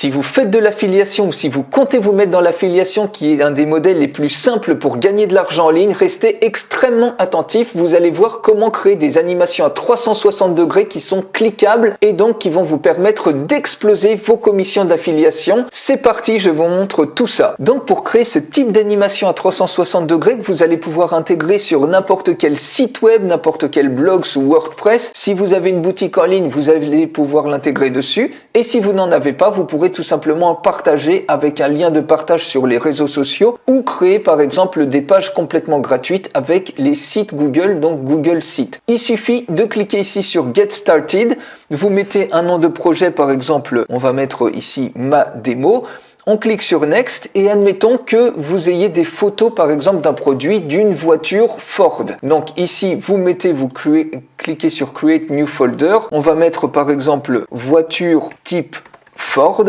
Si vous faites de l'affiliation ou si vous comptez vous mettre dans l'affiliation qui est un des modèles les plus simples pour gagner de l'argent en ligne, restez extrêmement attentifs. Vous allez voir comment créer des animations à 360 degrés qui sont cliquables et donc qui vont vous permettre d'exploser vos commissions d'affiliation. C'est parti, je vous montre tout ça. Donc pour créer ce type d'animation à 360 degrés que vous allez pouvoir intégrer sur n'importe quel site web, n'importe quel blog sous WordPress, si vous avez une boutique en ligne, vous allez pouvoir l'intégrer dessus et si vous n'en avez pas, vous pourrez tout simplement partager avec un lien de partage sur les réseaux sociaux ou créer par exemple des pages complètement gratuites avec les sites Google, donc Google Sites. Il suffit de cliquer ici sur Get Started, vous mettez un nom de projet par exemple, on va mettre ici ma démo. On clique sur Next et admettons que vous ayez des photos par exemple d'un produit, d'une voiture Ford. Donc ici, cliquez sur Create New Folder. On va mettre par exemple voiture type Ford.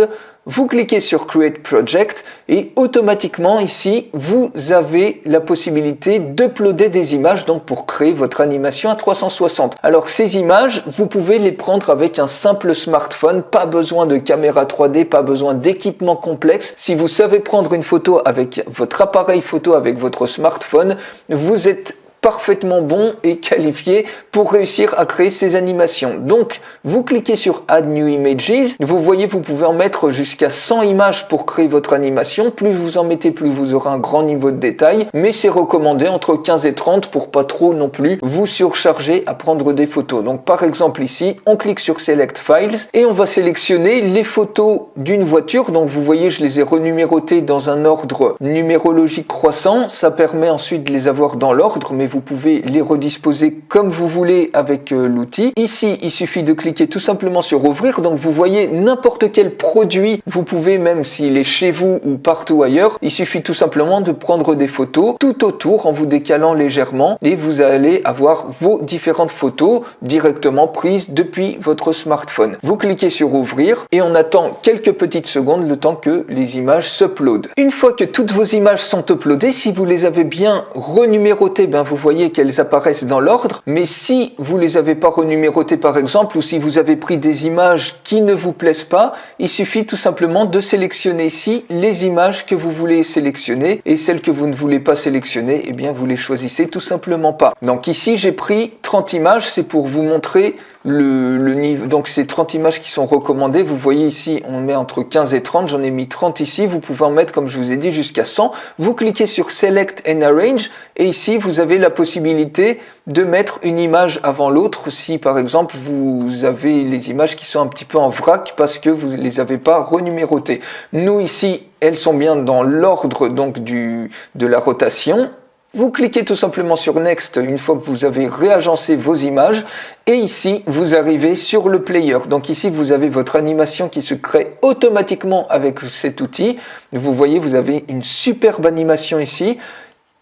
Vous cliquez sur Create Project et automatiquement ici, vous avez la possibilité d'uploader des images donc pour créer votre animation à 360. Alors ces images, vous pouvez les prendre avec un simple smartphone, pas besoin de caméra 3D, pas besoin d'équipement complexe. Si vous savez prendre une photo avec votre appareil photo, avec votre smartphone, vous êtes parfaitement bon et qualifié pour réussir à créer ces animations. Donc, vous cliquez sur Add New Images. Vous voyez, vous pouvez en mettre jusqu'à 100 images pour créer votre animation. Plus vous en mettez, plus vous aurez un grand niveau de détail. Mais c'est recommandé entre 15 et 30 pour pas trop non plus vous surcharger à prendre des photos. Donc, par exemple ici, on clique sur Select Files et on va sélectionner les photos d'une voiture. Donc, vous voyez, je les ai renumérotées dans un ordre numérologique croissant. Ça permet ensuite de les avoir dans l'ordre, mais vous pouvez les redisposer comme vous voulez avec l'outil. Ici, il suffit de cliquer tout simplement sur ouvrir. Donc vous voyez n'importe quel produit, vous pouvez même s'il est chez vous ou partout ailleurs, il suffit tout simplement de prendre des photos tout autour en vous décalant légèrement et vous allez avoir vos différentes photos directement prises depuis votre smartphone. Vous cliquez sur ouvrir et on attend quelques petites secondes le temps que les images s'uploadent. Une fois que toutes vos images sont uploadées, si vous les avez bien renumérotées, vous voyez qu'elles apparaissent dans l'ordre, mais si vous les avez pas renumérotées par exemple, ou si vous avez pris des images qui ne vous plaisent pas, il suffit tout simplement de sélectionner ici les images que vous voulez sélectionner et celles que vous ne voulez pas sélectionner, eh bien vous les choisissez tout simplement pas. Donc ici j'ai pris 30 images, c'est pour vous montrer le niveau. Donc c'est 30 images qui sont recommandées. Vous voyez ici on met entre 15 et 30, j'en ai mis 30 ici, vous pouvez en mettre comme je vous ai dit jusqu'à 100. Vous cliquez sur Select and Arrange et ici vous avez la possibilité de mettre une image avant l'autre si par exemple vous avez les images qui sont un petit peu en vrac parce que vous les avez pas renumérotées. Nous ici elles sont bien dans l'ordre donc de la rotation. Vous cliquez tout simplement sur Next une fois que vous avez réagencé vos images et ici vous arrivez sur le player. Donc ici vous avez votre animation qui se crée automatiquement avec cet outil. Vous voyez, vous avez une superbe animation ici.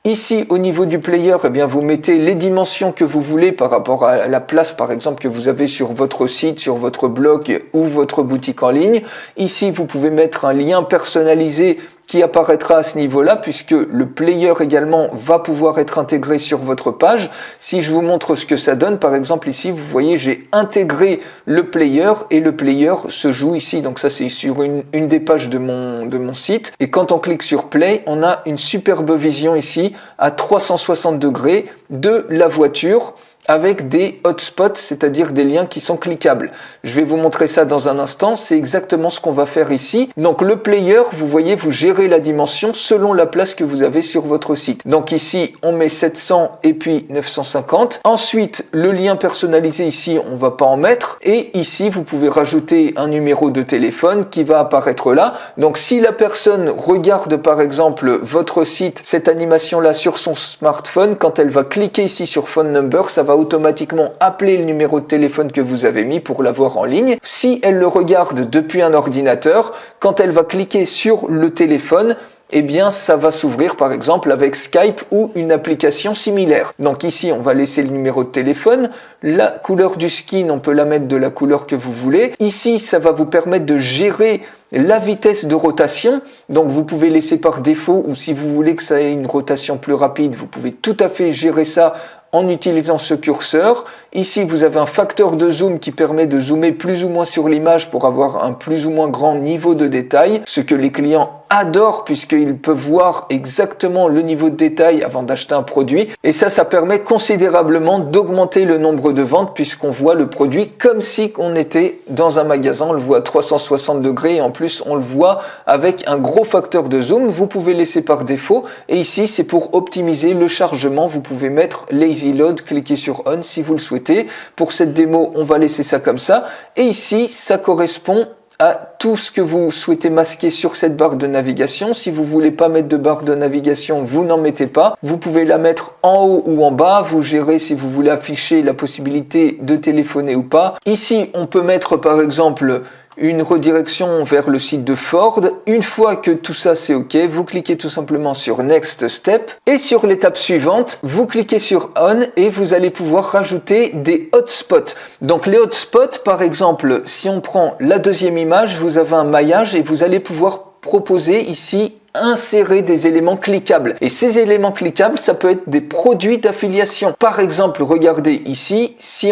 Ici, au niveau du player, eh bien, vous mettez les dimensions que vous voulez par rapport à la place, par exemple, que vous avez sur votre site, sur votre blog ou votre boutique en ligne. Ici, vous pouvez mettre un lien personnalisé qui apparaîtra à ce niveau-là puisque le player également va pouvoir être intégré sur votre page. Si je vous montre ce que ça donne, par exemple ici, vous voyez, j'ai intégré le player et le player se joue ici. Donc ça, c'est sur une des pages de mon site. Et quand on clique sur Play, on a une superbe vision ici à 360 degrés de la voiture avec des hotspots, c'est-à-dire des liens qui sont cliquables. Je vais vous montrer ça dans un instant, c'est exactement ce qu'on va faire ici. Donc le player, vous voyez, vous gérez la dimension selon la place que vous avez sur votre site. Donc ici, on met 700 et puis 950. Ensuite, le lien personnalisé ici, on va pas en mettre. Et ici, vous pouvez rajouter un numéro de téléphone qui va apparaître là. Donc si la personne regarde par exemple votre site, cette animation-là sur son smartphone, quand elle va cliquer ici sur Phone Number, ça va automatiquement appeler le numéro de téléphone que vous avez mis pour l'avoir en ligne. Si elle le regarde depuis un ordinateur, quand elle va cliquer sur le téléphone, eh bien ça va s'ouvrir par exemple avec Skype ou une application similaire. Donc ici on va laisser le numéro de téléphone, la couleur du skin on peut la mettre de la couleur que vous voulez. Ici ça va vous permettre de gérer la vitesse de rotation, donc vous pouvez laisser par défaut, ou si vous voulez que ça ait une rotation plus rapide, vous pouvez tout à fait gérer ça en utilisant ce curseur. Ici, vous avez un facteur de zoom qui permet de zoomer plus ou moins sur l'image pour avoir un plus ou moins grand niveau de détail, ce que les clients adorent puisqu'ils peuvent voir exactement le niveau de détail avant d'acheter un produit. Et ça permet considérablement d'augmenter le nombre de ventes puisqu'on voit le produit comme si on était dans un magasin. On le voit à 360 degrés et en plus, on le voit avec un gros facteur de zoom. Vous pouvez laisser par défaut. Et ici, c'est pour optimiser le chargement. Vous pouvez mettre Lazy Load, cliquez sur On si vous le souhaitez. Pour cette démo, on va laisser ça comme ça. Et ici, ça correspond à tout ce que vous souhaitez masquer sur cette barre de navigation. Si vous voulez pas mettre de barre de navigation, vous n'en mettez pas. Vous pouvez la mettre en haut ou en bas. Vous gérez si vous voulez afficher la possibilité de téléphoner ou pas. Ici, on peut mettre par exemple une redirection vers le site de Ford. Une fois que tout ça c'est OK, vous cliquez tout simplement sur Next Step et sur l'étape suivante, vous cliquez sur On et vous allez pouvoir rajouter des hotspots. Donc les hotspots, par exemple, si on prend la deuxième image, vous avez un maillage et vous allez pouvoir proposer ici insérer des éléments cliquables. Et ces éléments cliquables, ça peut être des produits d'affiliation. Par exemple, regardez ici, si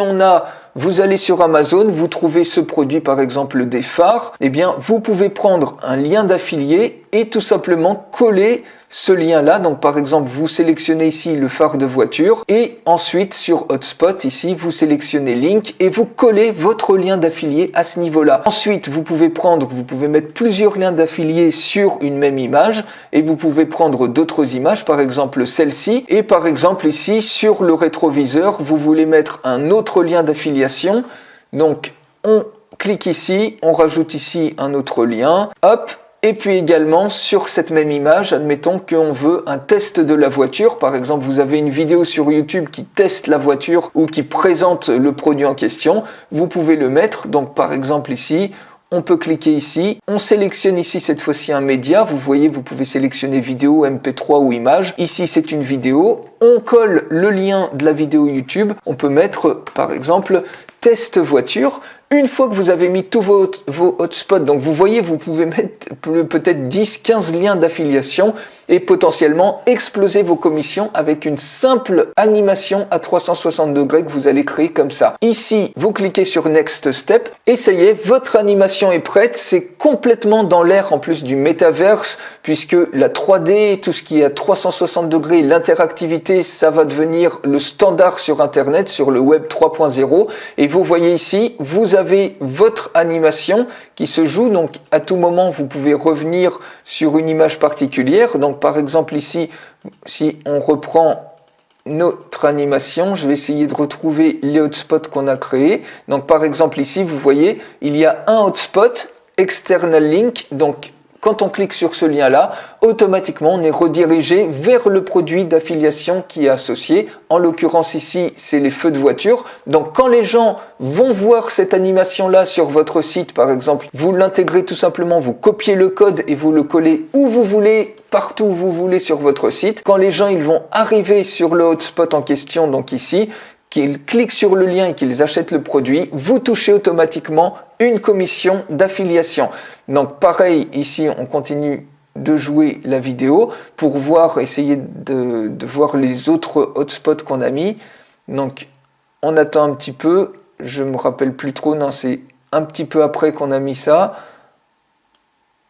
vous allez sur Amazon, vous trouvez ce produit, par exemple des phares, eh bien, vous pouvez prendre un lien d'affilié et tout simplement coller ce lien-là. Donc, par exemple, vous sélectionnez ici le phare de voiture et ensuite sur Hotspot, ici, vous sélectionnez Link et vous collez votre lien d'affilié à ce niveau-là. Ensuite, vous pouvez mettre plusieurs liens d'affilié sur une même image et vous pouvez prendre d'autres images, par exemple celle-ci. Et par exemple, ici, sur le rétroviseur, vous voulez mettre un autre lien d'affiliation. Donc, on clique ici, on rajoute ici un autre lien, hop. Et puis également sur cette même image, admettons qu'on veut un test de la voiture. Par exemple, vous avez une vidéo sur YouTube qui teste la voiture ou qui présente le produit en question. Vous pouvez le mettre. Donc par exemple ici, on peut cliquer ici. On sélectionne ici cette fois-ci un média. Vous voyez, vous pouvez sélectionner vidéo, MP3 ou image. Ici, c'est une vidéo. On colle le lien de la vidéo YouTube. On peut mettre par exemple test voiture. Une fois que vous avez mis tous vos hotspots, donc vous voyez, vous pouvez mettre peut-être 10-15 liens d'affiliation et potentiellement exploser vos commissions avec une simple animation à 360 degrés que vous allez créer comme ça. Ici, vous cliquez sur Next Step et ça y est, votre animation est prête. C'est complètement dans l'air en plus du métaverse puisque la 3D, tout ce qui est à 360 degrés, l'interactivité, ça va devenir le standard sur Internet, sur le web 3.0. Et vous voyez ici, vous avez votre animation qui se joue. Donc à tout moment, vous pouvez revenir sur une image particulière. Donc par exemple ici, si on reprend notre animation, je vais essayer de retrouver les hotspots qu'on a créés. Donc par exemple ici, vous voyez, il y a un hotspot, External Link. Donc quand on clique sur ce lien-là, automatiquement, on est redirigé vers le produit d'affiliation qui est associé. En l'occurrence ici, c'est les feux de voiture. Donc, quand les gens vont voir cette animation-là sur votre site, par exemple, vous l'intégrez tout simplement, vous copiez le code et vous le collez où vous voulez, partout où vous voulez sur votre site. Quand les gens ils vont arriver sur le hotspot en question, donc ici, qu'ils cliquent sur le lien et qu'ils achètent le produit, vous touchez automatiquement une commission d'affiliation. Donc pareil, ici on continue de jouer la vidéo pour essayer de voir les autres hotspots qu'on a mis. Donc on attend un petit peu, je me rappelle plus trop, non c'est un petit peu après qu'on a mis ça.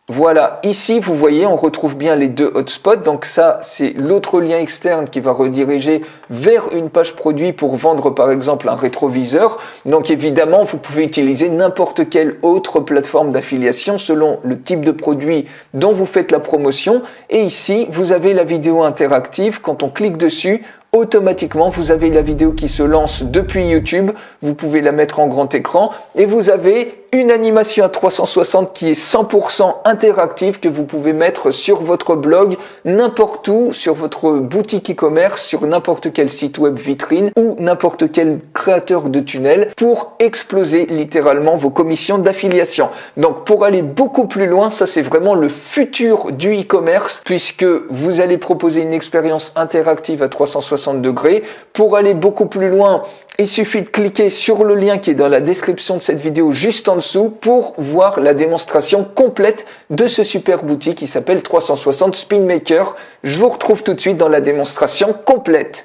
Voilà, ici vous voyez, on retrouve bien les deux hotspots. Donc ça, c'est l'autre lien externe qui va rediriger vers une page produit pour vendre par exemple un rétroviseur. Donc évidemment, vous pouvez utiliser n'importe quelle autre plateforme d'affiliation selon le type de produit dont vous faites la promotion. Et ici, vous avez la vidéo interactive. Quand on clique dessus, automatiquement, vous avez la vidéo qui se lance depuis YouTube, vous pouvez la mettre en grand écran et vous avez une animation à 360 qui est 100% interactive que vous pouvez mettre sur votre blog, n'importe où, sur votre boutique e-commerce, sur n'importe quel site web vitrine ou n'importe quel créateur de tunnel pour exploser littéralement vos commissions d'affiliation. Donc pour aller beaucoup plus loin, ça c'est vraiment le futur du e-commerce puisque vous allez proposer une expérience interactive à 360 degrés. Pour aller beaucoup plus loin, il suffit de cliquer sur le lien qui est dans la description de cette vidéo juste en dessous pour voir la démonstration complète de ce super outil qui s'appelle 360 Spinmaker. Je vous retrouve tout de suite dans la démonstration complète.